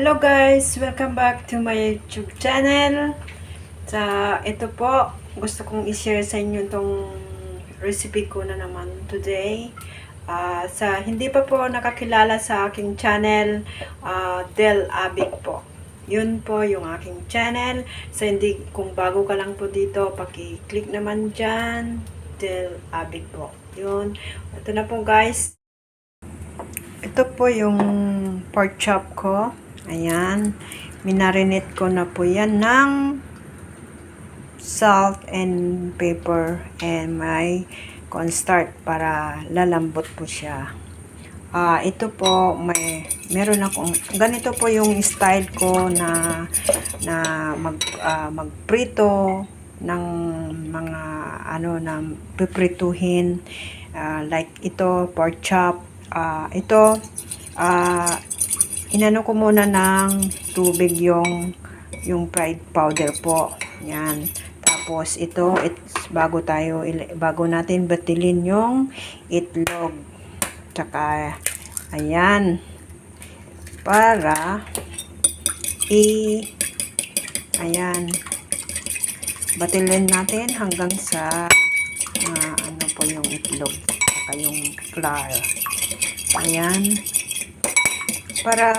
Hello guys! Welcome back to my YouTube channel. Ito po, gusto kong i-share sa inyo itong recipe ko na naman today. Sa hindi pa po nakakilala sa aking channel, Del Abig po. Yun po yung aking channel. Kung bago ka lang po dito, paki-click naman dyan. Del Abig po. Yun. Ito na po guys. Ito po yung pork chop ko. Ayan. Minarinate ko na po yan ng salt and pepper and may cornstarch para lalambot po siya. Ito po, meron akong, ganito po yung style ko na magprito ng mga na piprituhin. Like ito, pork chop. Inano ko muna ng tubig yung fried powder po. Yan. Tapos ito, bago natin batilin yung itlog. Tsaka, ayan. Para, ayan. Batilin natin hanggang sa, ano po yung itlog. Tsaka yung flour. Ayan. Para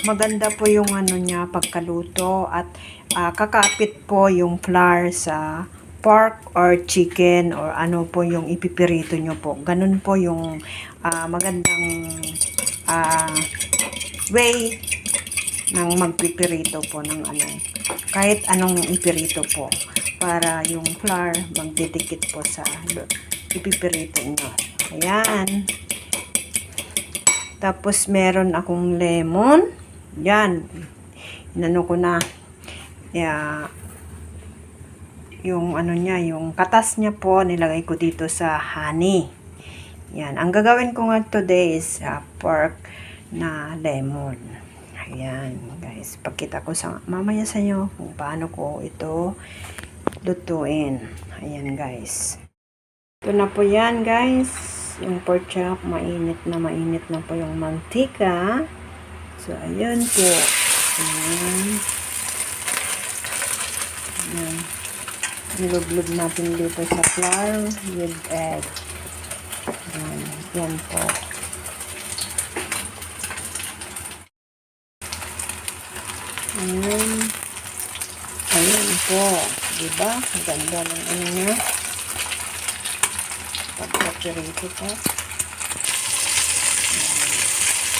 maganda po yung niya pagkaluto at kakapit po yung flour sa pork or chicken or ano po yung ipipirito nyo po. Ganun po yung magandang way ng magpipirito po ng kahit anong ipirito po para yung flour magdidikit po sa ipipirito nyo. Ayan. Tapos, meron akong lemon. Yan. Inano ko na. Yung niya, yung katas niya po, nilagay ko dito sa honey. Yan. Ang gagawin ko nga today is pork na lemon. Ayan, guys. Pagkita ko mamaya sa inyo kung paano ko ito lutuin. Ayan, guys. Ito na po yan, guys. Yung pork chop, mainit na po yung mantika. So, ayan po. Ayan. Ayan. Nilublog natin dito sa flour with egg. Ayan. Ayan po. Ayan. Ayan po. Diba? Ganda ng niya. Pagkakirito po.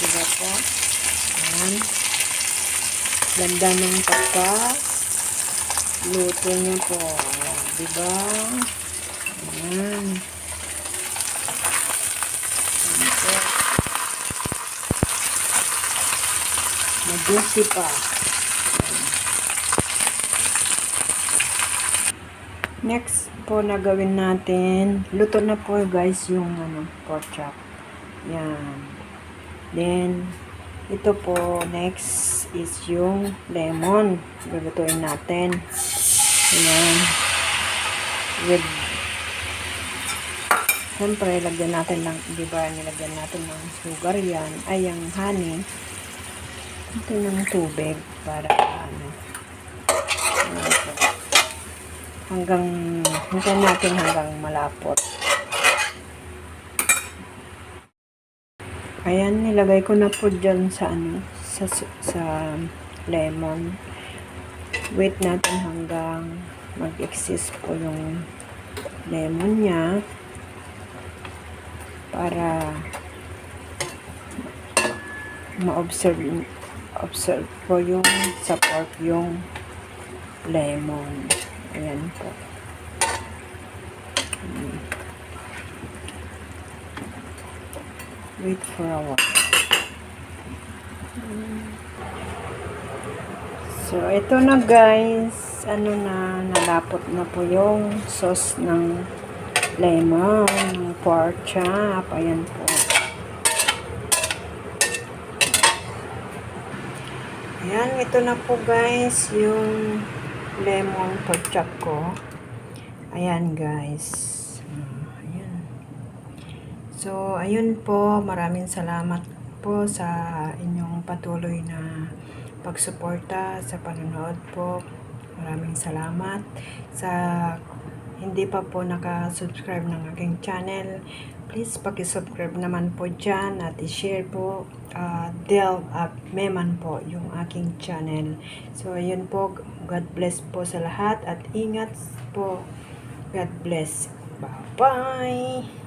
Diba po? Ayan. Ganda ng luto niya po. Diba? Ayan. Ayan po. Majusi pa. Next po na gawin natin, luto na po guys yung pork chop. Yan. Then, ito po, next is yung lemon. Lulutuin natin. Ayan. Siyempre, lagyan natin ng, nilagyan natin ng sugar yan. Ay, yung honey. Ito ng tubig para hanggang malapot. Ayan, nilagay ko na po dyan sa lemon. Wait natin hanggang mag-exist po yung lemon niya para ma-observe po yung sa pork yung lemon. Ayan po. Wait for a while. So, ito na guys. Nalapot na po yung sauce ng lemon, ng pork chop. Ayan po. Ayan, ito na po guys yung lemon pork chop ko. Ayan guys. Ayan. So, ayun po. Maraming salamat po sa inyong patuloy na pagsuporta sa panonood po. Maraming salamat. Sa hindi pa po nakasubscribe ng aking channel, please pakisubscribe naman po dyan at i-share po. Del Meman po yung aking channel. So, yun po. God bless po sa lahat at ingat po. God bless. Bye-bye!